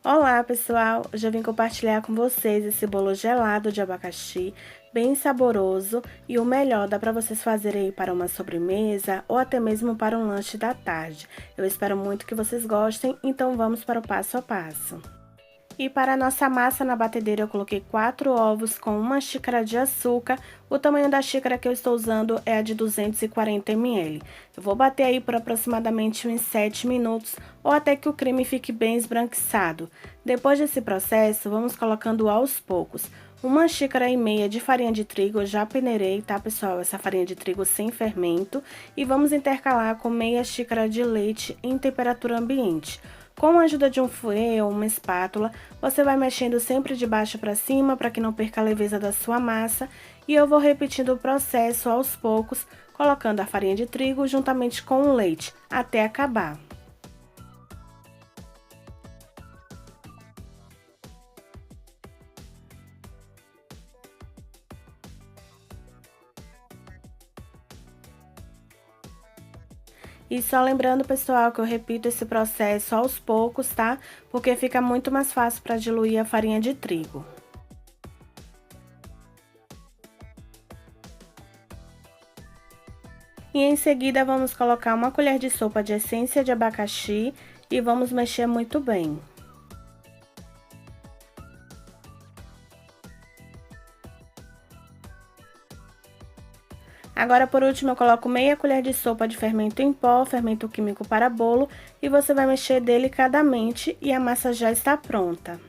Olá, pessoal! Hoje eu vim compartilhar com vocês esse bolo gelado de abacaxi, bem saboroso e o melhor, dá para vocês fazerem aí para uma sobremesa ou até mesmo para um lanche da tarde. Eu espero muito que vocês gostem, então vamos para o passo a passo. E para a nossa massa na batedeira eu coloquei 4 ovos com 1 xícara de açúcar. O tamanho da xícara que eu estou usando é a de 240 ml. Eu vou bater aí por aproximadamente uns 7 minutos ou até que o creme fique bem esbranquiçado. Depois desse processo, vamos colocando aos poucos. 1,5 xícara de farinha de trigo, eu já peneirei, tá, pessoal? Essa farinha de trigo sem fermento. E vamos intercalar com meia xícara de leite em temperatura ambiente. Com a ajuda de um fouet ou uma espátula, você vai mexendo sempre de baixo para cima para que não perca a leveza da sua massa. E eu vou repetindo o processo aos poucos, colocando a farinha de trigo juntamente com o leite, até acabar. E só lembrando, pessoal, que eu repito esse processo aos poucos, tá? Porque fica muito mais fácil para diluir a farinha de trigo. E em seguida, vamos colocar 1 colher de sopa de essência de abacaxi e vamos mexer muito bem. Agora, por último, eu coloco meia colher de sopa de fermento em pó, fermento químico para bolo, e você vai mexer delicadamente e a massa já está pronta.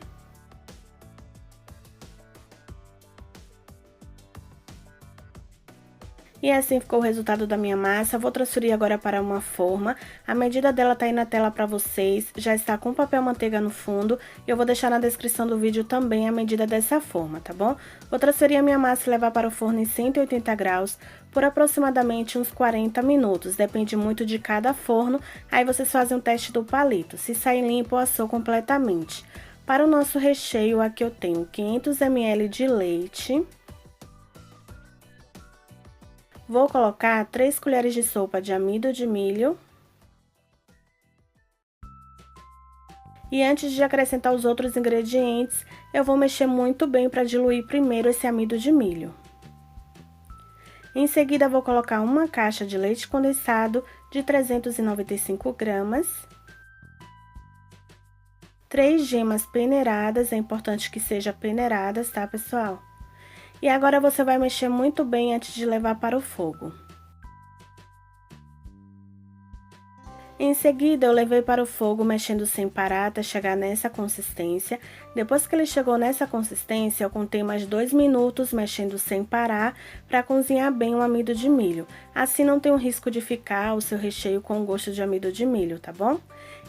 E assim ficou o resultado da minha massa. Vou transferir agora para uma forma. A medida dela tá aí na tela para vocês. Já está com papel manteiga no fundo. Eu vou deixar na descrição do vídeo também a medida dessa forma, tá bom? Vou transferir a minha massa e levar para o forno em 180 graus por aproximadamente uns 40 minutos. Depende muito de cada forno. Aí vocês fazem um teste do palito. Se sair limpo, assou completamente. Para o nosso recheio, aqui eu tenho 500 ml de leite. Vou colocar 3 colheres de sopa de amido de milho. E antes de acrescentar os outros ingredientes, eu vou mexer muito bem para diluir primeiro esse amido de milho. Em seguida, vou colocar uma caixa de leite condensado de 395 gramas. 3 gemas peneiradas, é importante que sejam peneiradas, tá, pessoal? E agora você vai mexer muito bem antes de levar para o fogo. Em seguida, eu levei para o fogo mexendo sem parar até chegar nessa consistência. Depois que ele chegou nessa consistência, eu contei mais 2 minutos mexendo sem parar para cozinhar bem o amido de milho. Assim não tem o risco de ficar o seu recheio com gosto de amido de milho, tá bom?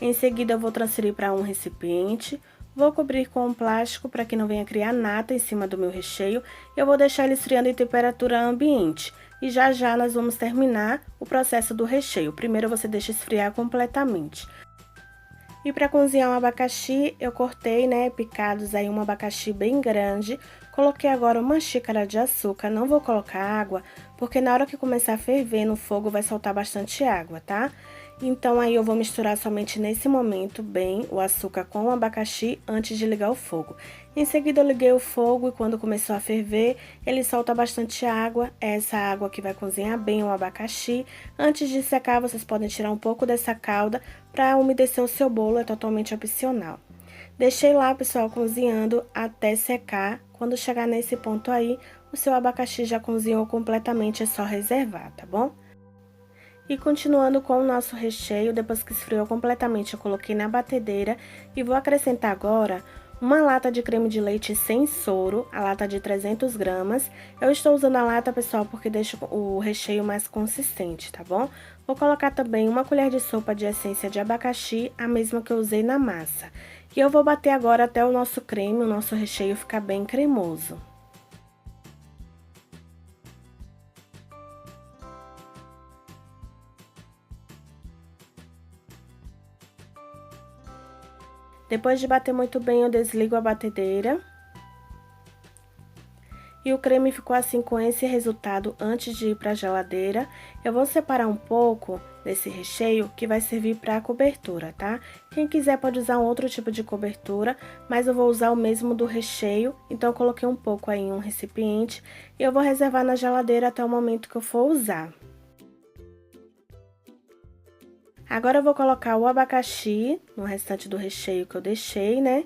Em seguida, eu vou transferir para um recipiente. Vou cobrir com um plástico para que não venha criar nata em cima do meu recheio. Eu vou deixar ele esfriando em temperatura ambiente. E já já nós vamos terminar o processo do recheio. Primeiro você deixa esfriar completamente. E para cozinhar um abacaxi, eu cortei, né, picados aí um abacaxi bem grande. Coloquei agora 1 xícara de açúcar, não vou colocar água, porque na hora que começar a ferver no fogo vai soltar bastante água, tá? Então aí eu vou misturar somente nesse momento bem o açúcar com o abacaxi antes de ligar o fogo. Em seguida eu liguei o fogo e quando começou a ferver, ele solta bastante água, é essa água que vai cozinhar bem o abacaxi. Antes de secar, vocês podem tirar um pouco dessa calda para umedecer o seu bolo, é totalmente opcional. Deixei lá, pessoal, cozinhando até secar. Quando chegar nesse ponto aí, o seu abacaxi já cozinhou completamente, é só reservar, tá bom? E continuando com o nosso recheio, depois que esfriou completamente, eu coloquei na batedeira e vou acrescentar agora uma lata de creme de leite sem soro, a lata de 300 gramas. Eu estou usando a lata, pessoal, porque deixa o recheio mais consistente, tá bom? Vou colocar também 1 colher de sopa de essência de abacaxi, a mesma que eu usei na massa. E eu vou bater agora até o nosso creme, o nosso recheio ficar bem cremoso. Depois de bater muito bem, eu desligo a batedeira. E o creme ficou assim com esse resultado antes de ir para a geladeira. Eu vou separar um pouco desse recheio que vai servir para cobertura, tá? Quem quiser pode usar um outro tipo de cobertura, mas eu vou usar o mesmo do recheio, então eu coloquei um pouco aí em um recipiente e eu vou reservar na geladeira até o momento que eu for usar. Agora eu vou colocar o abacaxi no restante do recheio que eu deixei, né?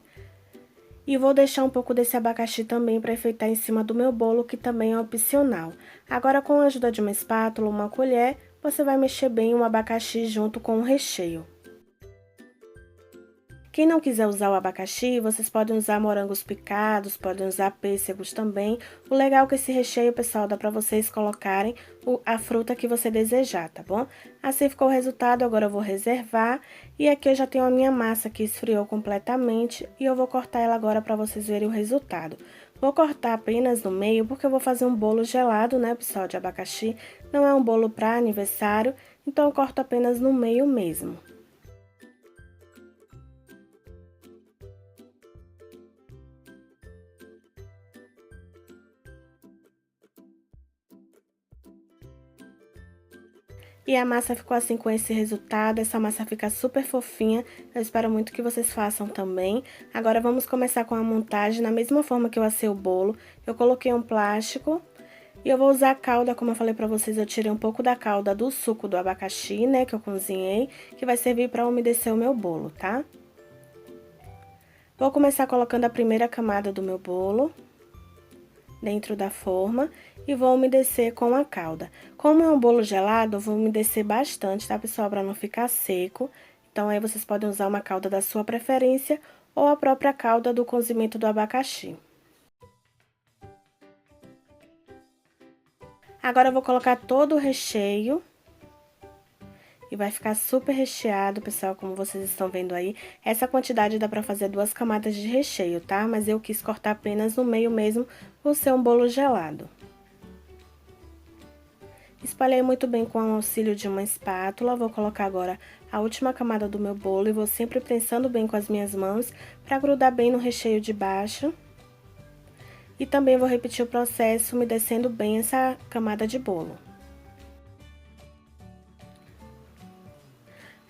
E vou deixar um pouco desse abacaxi também para enfeitar em cima do meu bolo, que também é opcional. Agora, com a ajuda de uma espátula ou uma colher, você vai mexer bem o abacaxi junto com o recheio. Quem não quiser usar o abacaxi, vocês podem usar morangos picados, podem usar pêssegos também. O legal é que esse recheio, pessoal, dá pra vocês colocarem a fruta que você desejar, tá bom? Assim ficou o resultado, agora eu vou reservar. E aqui eu já tenho a minha massa que esfriou completamente e eu vou cortar ela agora pra vocês verem o resultado. Vou cortar apenas no meio porque eu vou fazer um bolo gelado, né, pessoal, de abacaxi. Não é um bolo pra aniversário, então eu corto apenas no meio mesmo. E a massa ficou assim com esse resultado, essa massa fica super fofinha, eu espero muito que vocês façam também. Agora vamos começar com a montagem, na mesma forma que eu assei o bolo, eu coloquei um plástico e eu vou usar a calda, como eu falei pra vocês, eu tirei um pouco da calda do suco do abacaxi, né, que eu cozinhei, que vai servir pra umedecer o meu bolo, tá? Vou começar colocando a primeira camada do meu bolo dentro da forma e vou umedecer com a calda. Como é um bolo gelado, eu vou umedecer bastante, tá, pessoal, para não ficar seco. Então, aí vocês podem usar uma calda da sua preferência ou a própria calda do cozimento do abacaxi. Agora, eu vou colocar todo o recheio. E vai ficar super recheado, pessoal, como vocês estão vendo aí. Essa quantidade dá pra fazer 2 camadas de recheio, tá? Mas eu quis cortar apenas no meio mesmo, por ser um bolo gelado. Espalhei muito bem com o auxílio de uma espátula. Vou colocar agora a última camada do meu bolo e vou sempre prensando bem com as minhas mãos pra grudar bem no recheio de baixo. E também vou repetir o processo, umedecendo bem essa camada de bolo.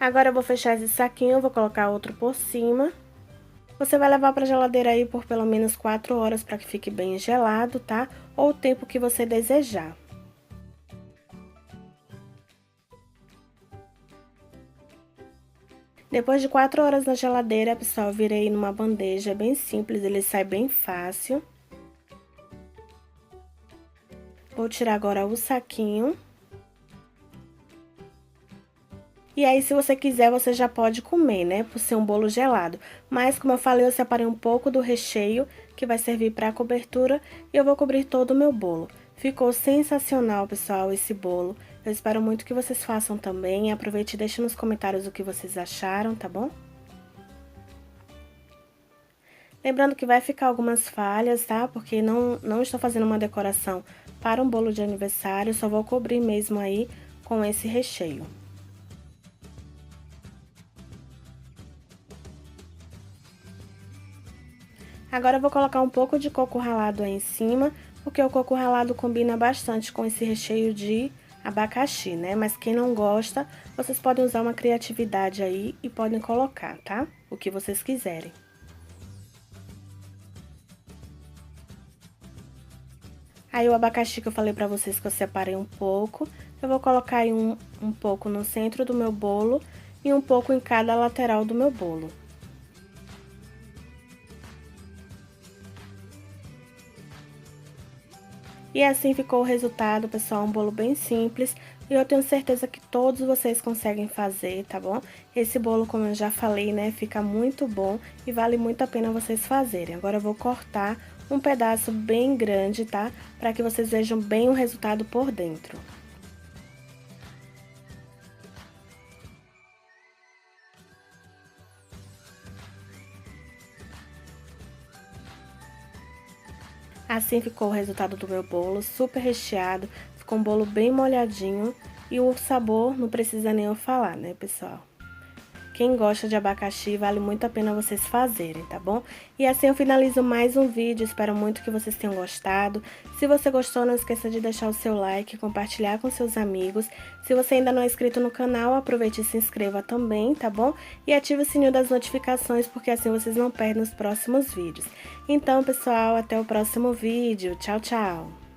Agora eu vou fechar esse saquinho, vou colocar outro por cima. Você vai levar pra geladeira aí por pelo menos 4 horas para que fique bem gelado, tá? Ou o tempo que você desejar. Depois de 4 horas na geladeira, pessoal, eu virei numa bandeja bem simples, ele sai bem fácil. Vou tirar agora o saquinho. E aí, se você quiser, você já pode comer, né? Por ser um bolo gelado. Mas, como eu falei, eu separei um pouco do recheio, que vai servir para cobertura, e eu vou cobrir todo o meu bolo. Ficou sensacional, pessoal, esse bolo. Eu espero muito que vocês façam também. Aproveite e deixe nos comentários o que vocês acharam, tá bom? Lembrando que vai ficar algumas falhas, tá? Porque não estou fazendo uma decoração para um bolo de aniversário, só vou cobrir mesmo aí com esse recheio. Agora eu vou colocar um pouco de coco ralado aí em cima, porque o coco ralado combina bastante com esse recheio de abacaxi, né? Mas quem não gosta, vocês podem usar uma criatividade aí e podem colocar, tá? O que vocês quiserem. Aí o abacaxi que eu falei pra vocês que eu separei um pouco, eu vou colocar aí um pouco no centro do meu bolo e um pouco em cada lateral do meu bolo. E assim ficou o resultado, pessoal, um bolo bem simples. E eu tenho certeza que todos vocês conseguem fazer, tá bom? Esse bolo, como eu já falei, né, fica muito bom e vale muito a pena vocês fazerem. Agora eu vou cortar um pedaço bem grande, tá? Pra que vocês vejam bem o resultado por dentro. Assim ficou o resultado do meu bolo, super recheado, ficou um bolo bem molhadinho e o sabor não precisa nem eu falar, né, pessoal? Quem gosta de abacaxi, vale muito a pena vocês fazerem, tá bom? E assim eu finalizo mais um vídeo, espero muito que vocês tenham gostado. Se você gostou, não esqueça de deixar o seu like, compartilhar com seus amigos. Se você ainda não é inscrito no canal, aproveite e se inscreva também, tá bom? E ative o sininho das notificações, porque assim vocês não perdem os próximos vídeos. Então, pessoal, até o próximo vídeo. Tchau, tchau!